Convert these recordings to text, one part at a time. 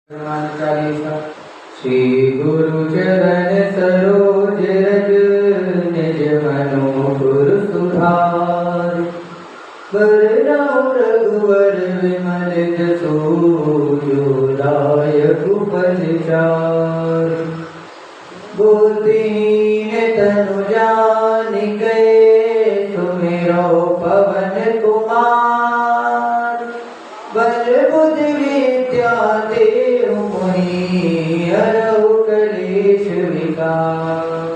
चालीसा। श्री गुरु चरण सरोज रज निज मनोहर सुधार। बरनाउ रघुवर विमल जसु जो दायक फल चार। बुद्धिहीन तनु जानिके सुमिरो पवन कुमार। बल बुद्धि विद्या देहु मोहि हरहु कलेश विकार।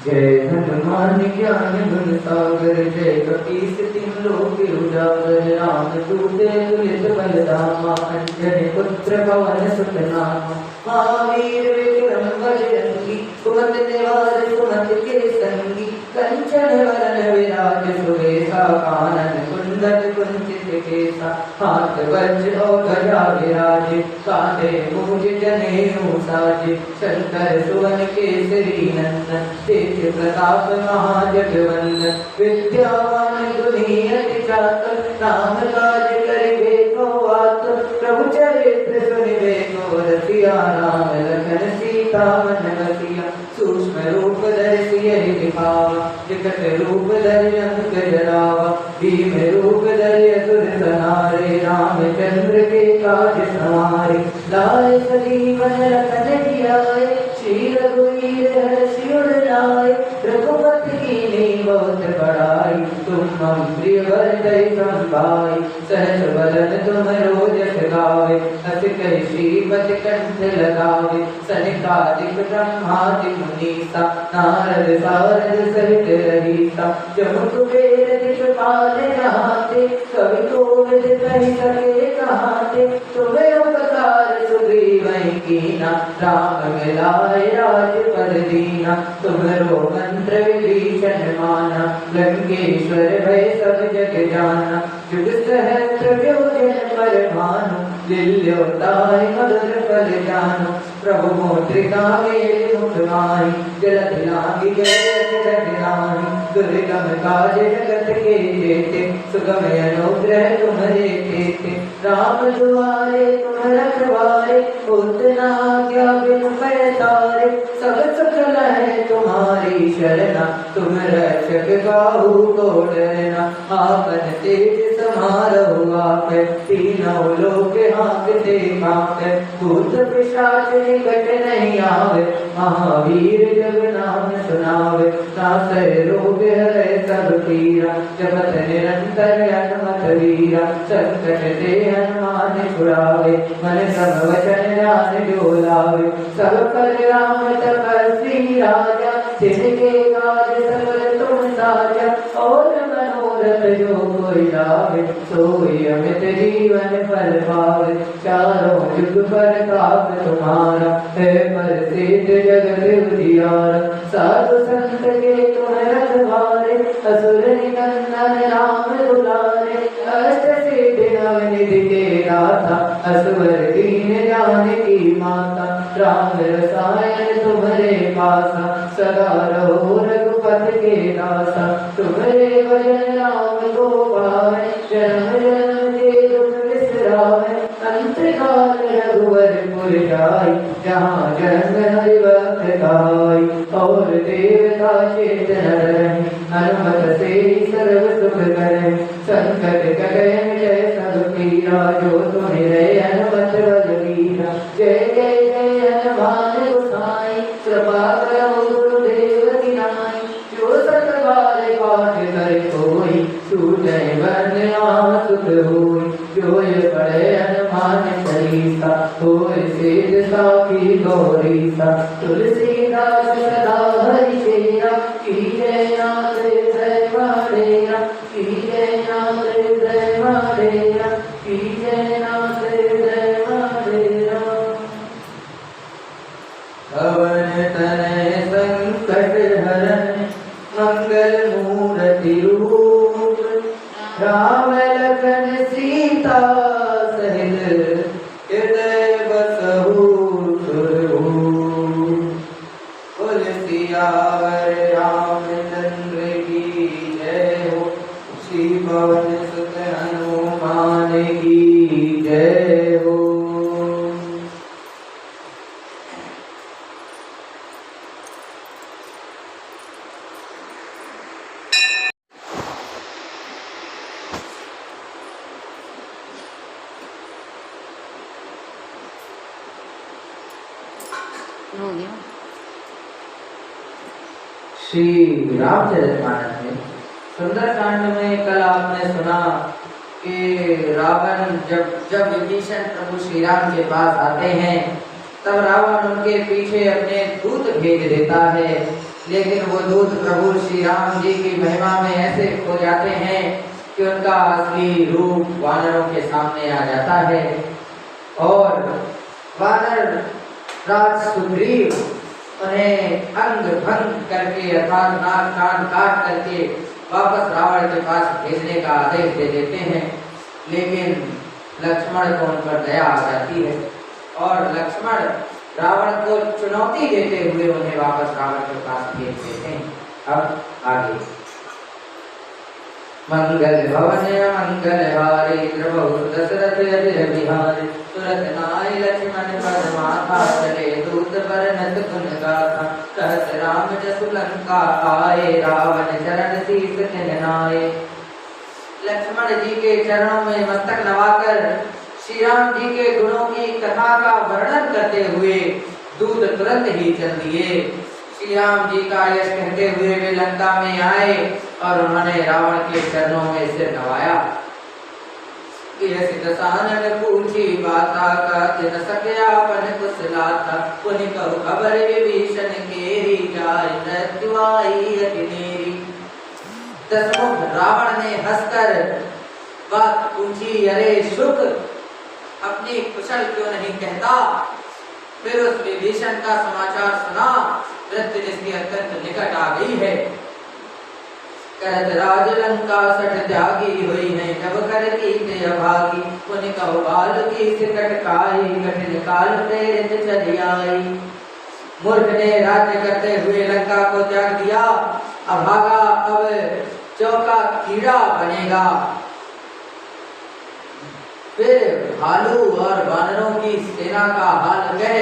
जय हनुमान ज्ञान गुण सागर जय कपीस तिहुँ लोक उजागर। रामदूत तुलित बलधामा अंजनी पुत्र पवन सुत नामा। महावीर विक्रम बजरंगी सुमति निवार सुमति के संगी। कंचन वरन विराज सुबेसा कानन कुंडल कुंचित केसा। हाथ वज्र और ध्वजा विराजे कांधे मूज जनेऊ साजे। शंकर सुवन केसरी नंदन तेज प्रताप महाजगवंदन। विद्यावान गुणी अति चातुर राम काज करिबे को आतुर। प्रभु चरित्र सुनिबे को रसिया राम लखन सीता मन बसिया। सूक्ष्म रूप धरि सियहि दिखावा विकट रूप धरि अंक जरावा। भीम रूप धरि असुर संहारे रामचंद्र के काज संवारे। लाए सजीवन लखन जियाए श्री रघुवीर हर्षि उर लाए। रघुपति कीन्ही बहुत बड़ाई तुम मम प्रिय भरतहि संभाई। सहस बदन तुमरो जस गावे अस कहि श्रीपति कंठ लगावे। सनकादिक ब्रह्मादि मुनीसा नारद सारद सहित रहीसा। जम कुबेर दिखपाल नहाते कवि कोविद कहि सके कहाते। तुम्हें उपकार सुग्रीवहि कीना राम मिलाए राजपद दीना। तुम्हरो मंत्र विभीषण माना लंकेश्वर भय सब जग जाना। जुग सहस्त्र योजन पर भानु लील्योताहि मधुर फल जानु। प्रभु मुद्रिका मेलि मुख माहि जलधि लांघि गए अचरज नाहि। दुर्गम काज जगत के जेते सुगम अनुग्रह तुम्हरे तेते। राम दुआरे तुम रखवारे होत न आज्ञा बिनु पैसारे। सब सुख लहै तुम्हारी शरणा तुम रक्षक काहू को डरना। आपन तेज समारोह आपै तीनों लोक हाँकते काँपै। भूत पिशाच निकट नहीं आवे महावीर जब नाम सुनावे। नासै रोग हरै सब पीरा जपत निरंतर हनुमत वीरा। संकट ते हनुमान छुड़ावे मन सब वचन ध्यान जो लावे। सब पर राम तपस्वी राजा तिनके काज सकल तुम साजा। और मनोरथ जो कोई लावे सोई अमित जीवन फल पावे। चारों जुग प्रताप तुम्हारा है प्रसिद्ध जगत उजियारा। साधु संत के तुम रखवारे असुर निकंदन राम दुलारे। अष्ट सिद्धि नवनिधि के दाता असवर दीन जानकी माता। राम रसायन तुम्हारे पासा सदा रहो रघुपति के दासा। तुम्हारे भजन राम को पावे जन्म जन्म के दुख बिसरावे। अंत काल रघुवर पुर जाई जहाँ जन्म हरि भक्त गाई। और देवता चेतन धरहि हनुमत से सर्व सुख करहि। संकट कटै जय सब पीरा जो सुमिरै हनुमत बलबीरा। जय जय जय हनुमान गोसाई कृपा करो गुरुदेव की नाई। जो सत बार पाठ करे कोई छूटै बरन सुख होई। जो ये पढ़े हनुमान चालीसा होय सिद्ध साखी गौरीसा। तुलसीदास सदा हरि चेरा की जय नाथ जय मारेरा। की जय नाथ जय मारेरा। की जय नाथ जय मारेरा। पवन तनय संकट हरन मंगल मूर्ति रूप। राम लखन सीता सहित हृदय बसहु सुरभूप। बोल सियावर रामचंद्र की जय हो। श्री पवन सुत हनुमान की जय हो। हो गया। श्री रामचरितमानस में सुंदरकांड में कल आपने सुना कि रावण जब विभीषण प्रभु श्री राम के पास आते हैं तब रावण उनके पीछे अपने दूत भेज देता है, लेकिन वो दूत प्रभु श्री राम जी की महिमा में ऐसे खो जाते हैं कि उनका असली रूप वानरों के सामने आ जाता है और वानर राज सुग्रीव उन्हें अंग भंग करके अर्थात नाक कान काट करके वापस रावण के पास भेजने का आदेश दे देते हैं, लेकिन लक्ष्मण को उन पर दया आ जाती है और लक्ष्मण रावण को चुनौती देते हुए उन्हें वापस रावण के पास भेज देते हैं। अब आगे मंगल भवन मंगल हारी प्रभु दशरथ अजय बिहारी तुरत नाय लक्ष्मण पद माथा चले दूत बरनत गुण गाथा कहत राम जसु लंका आए रावण चरण शीस तिन नाए। लक्ष्मण जी के चरणों में मस्तक नवाकर श्री राम जी के गुणों की कथा का वर्णन करते हुए दूत तुरंत ही चल दिए। श्री राम जी का यश कहते हुए वे लंका में आए और उन्होंने रावण के चरणों में सिर नवाया। दसानन पूछी बाता का दिन सक्या पन कुशलाता पुनि कहु खबर विभीषण केरी जाय मृत्युआई अतिनेरी। दशमुख रावण ने हंसकर बात पूछी, अरे शुक अपनी कुशल क्यों नहीं कहता। फिर उस विभीषण का समाचार सुना, मृत्यु जिसकी अत्यंत निकट आ गई है। कहत राज लंका सठ त्यागी हुई है जब कर कीते अभागी पुनि कहु बाल की सिकट काई कठिन काल प्रेरित चली आई। मूर्ख ने राज्य करते हुए लंका को त्याग दिया, अभागा अब चौका कीड़ा बनेगा। फिर भालू और वानरों की सेना का हाल कह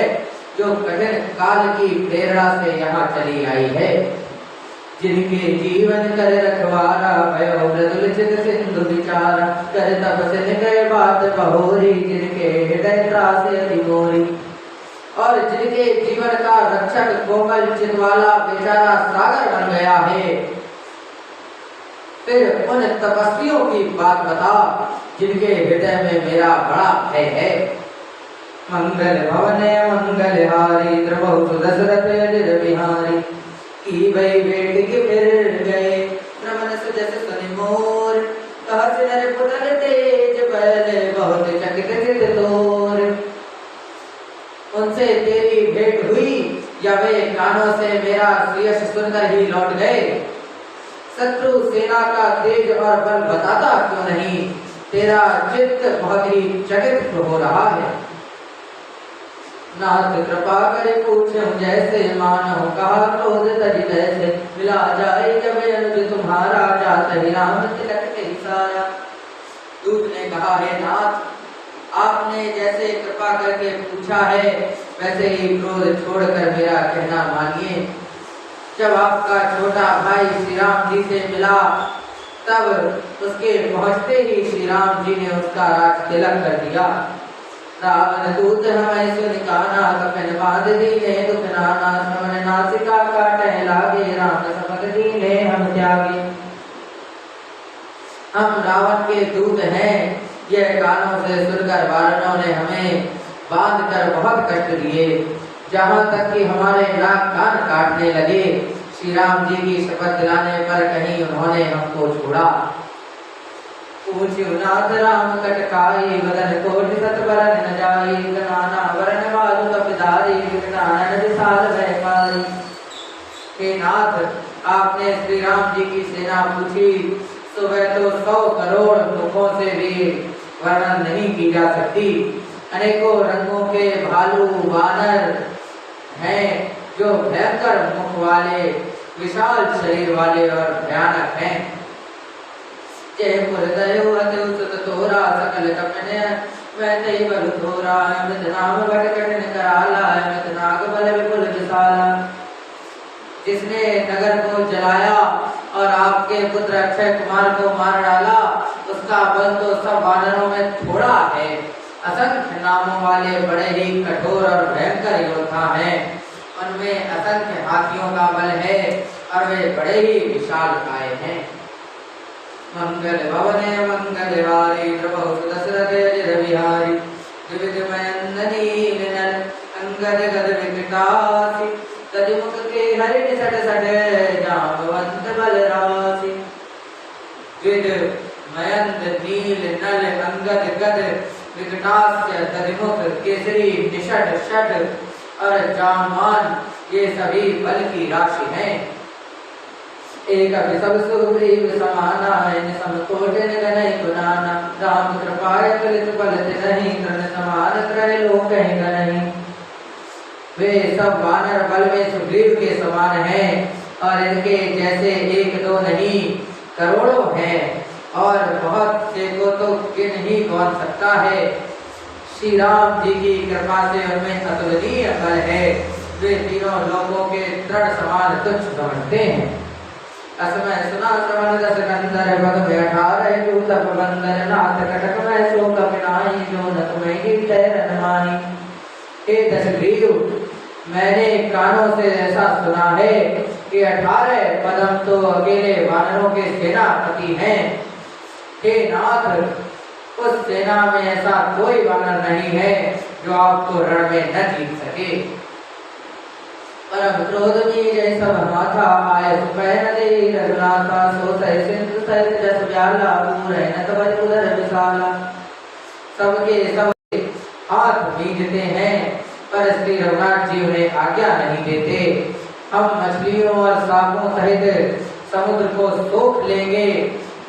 जो कठिन काल की प्रेरणा से यहाँ चली आई है। जिनके जीवन कर रखवारा भयो मृदुल चित सिंधु विचारा कर तपस्या निकय बात बहोरी जिनके हृदय त्रास अति मोरी। और जिनके जीवन का रक्षक कोमल चित वाला बेचारा सागर बन गया है। फिर उन तपस्वियों की बात बता जिनके हृदय में मेरा बड़ा भय है। मंगल भवन मंगल हारी द्रवहु दशरथ अजय बिहारी की भई बेटी के फिर गए रमन सुजस सुनि मोर कहत नर पुतल तेज बल बहुत चकित चित तोर। उनसे तेरी भेंट हुई या वे कानों से मेरा श्रेयस सुनकर ही लौट गए। शत्रु सेना का तेज और बल बताता क्यों नहीं, तेरा चित्त बहुत ही चकित हो रहा है। नाथ कृपा करे पूछे जैसे मानो कहा क्रोध तजी तैसे मिला जाए जब अनुज तुम्हारा जात ही राम तिलक के सारा। दूत ने कहा, हे नाथ आपने जैसे कृपा करके पूछा है वैसे ही क्रोध छोड़कर मेरा कहना मानिए। जब आपका छोटा भाई श्री राम जी से मिला तब उसके पहुंचते ही श्री राम जी ने उसका राज तिलक कर दिया। रावण दूत हमें सुन काना कपन बांध दीने दुख नाना श्रवण नासिका काटे लागे राम सपक दीने हम त्यागे। हम रावण के दूत हैं, यह कानों से सुनकर वानरों ने हमें बांध कर बहुत कष्ट दिए, जहाँ तक कि हमारे नाक कान काटने लगे। श्री राम जी की शपथ दिलाने पर कहीं उन्होंने हमको छोड़ा। पूछ्यो नाथ राम कटकाई वदन कोटि सत बरन न जाई गनाना वरण वालु कपिधारी विकटानन विशाल भय पाई। हे नाथ आपने श्री राम जी की सेना पूछी तो वह तो 100 करोड़ मुखों से भी वर्णन नहीं की जा सकती। अनेकों रंगों के भालू वानर हैं जो भयंकर मुख वाले विशाल शरीर वाले और भयानक हैं। जय पुरदयो अति सुत तोरा सकल कपने वह तई बल थोरा अमृत नाम बड़ कठिन कराला अमृत नाग बल विपुल विशाला। जिसने नगर को जलाया और आपके पुत्र अक्षय कुमार को मार डाला उसका बल तो सब वानरों में थोड़ा है। असंख्य नामों वाले बड़े ही कठोर और भयंकर योद्धा हैं। हाथियों का बल है और वे बड़े ही विशालकाय हैं। मंगल भवने मंगल हारी प्रभु दशरथ अजिर बिहारी विविधमयंदनी अंगद गद विकटासी तदिमुख के हरिण सट सट जामवंत बलरासी विविधमयंद नील नल अंगद गद विकटास्य तदिमुख केसरी निषट षट और जामान ये सभी बल की राशि हैं। एक सब सुग्रीव समाना समकोटन गणय गुणाना राम कृपाय कलित बलत नहीं तृण समान त्रय लोक नहीं। वे सब वानर बल में सुग्रीव के समान हैं और इनके जैसे एक दो नहीं करोड़ों हैं और बहुत से को तो गिन ही कौन सकता है। श्री राम जी की कृपा से उनमें अतुलनीय बल है। वे तीनों लोगों के दृढ़ समान तुच्छ समझते हैं। असमय सुना श्रवण दस कंदर पद में 18 दूत बंदर नाथ कटक में शोक पिनाई जो न तुम्हें की तैरन मानी। हे दशग्रीव मैंने कानों से ऐसा सुना है कि 18 पदम तो अकेले वानरों के सेनापति हैं। हे नाथ उस सेना में ऐसा कोई वानर नहीं है जो आपको रण में न जीत सके। परम क्रोध में जय सब माथा आय सुपैन दे रघुनाथा सो सह सिंधु सहित जस व्याला पूरे न तब उदर विशाला। सबके सब हाथ भीजते हैं पर श्री रघुनाथ जी उन्हें आज्ञा नहीं देते। हम मछलियों और सांपों सहित समुद्र को सोख लेंगे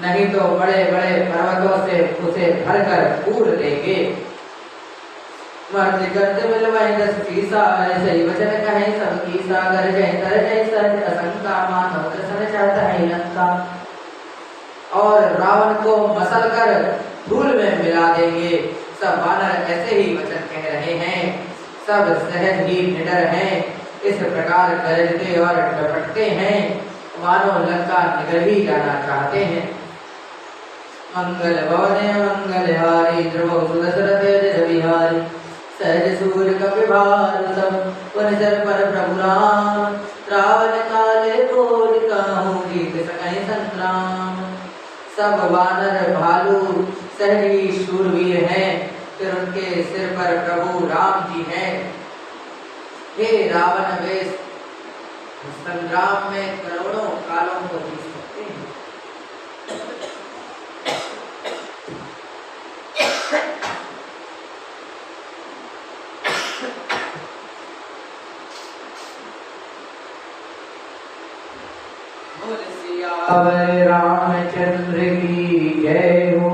नहीं तो बड़े बड़े पर्वतों से उसे भरकर पूर लेंगे। मर्द करते मिलवाए दस फीसा ऐसे ही वचन कहे सबकी सागर जय तर जय सच असंका मानव दर्शन चाहता है लंका। और रावण को मसल कर धूल में मिला देंगे। सब वानर ऐसे ही वचन कह रहे हैं। सब सहज ही निडर हैं। इस प्रकार गरजते और डपटते हैं मानो लंका निगल ही जाना चाहते हैं। मंगल भवने मंगल हारी द्रवहु दशरथ अजिर बिहारी सहज सूर्य कपिभार सब वनचर पर प्रभु राम। रावण काले बोल कहूँ जीत सकहि संग्राम। सब वानर भालू सहज ही शूरवीर हैं फिर उनके सिर पर प्रभु राम जी हैं। हे रावण वे संग्राम में करोड़ों कालों को जीत सकते हैं। रामचंद्र की जय हो।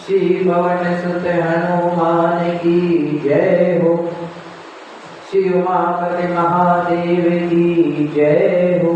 श्री पवन सुत हनुमान की जय हो। श्री उमापति महादेव की जय हो।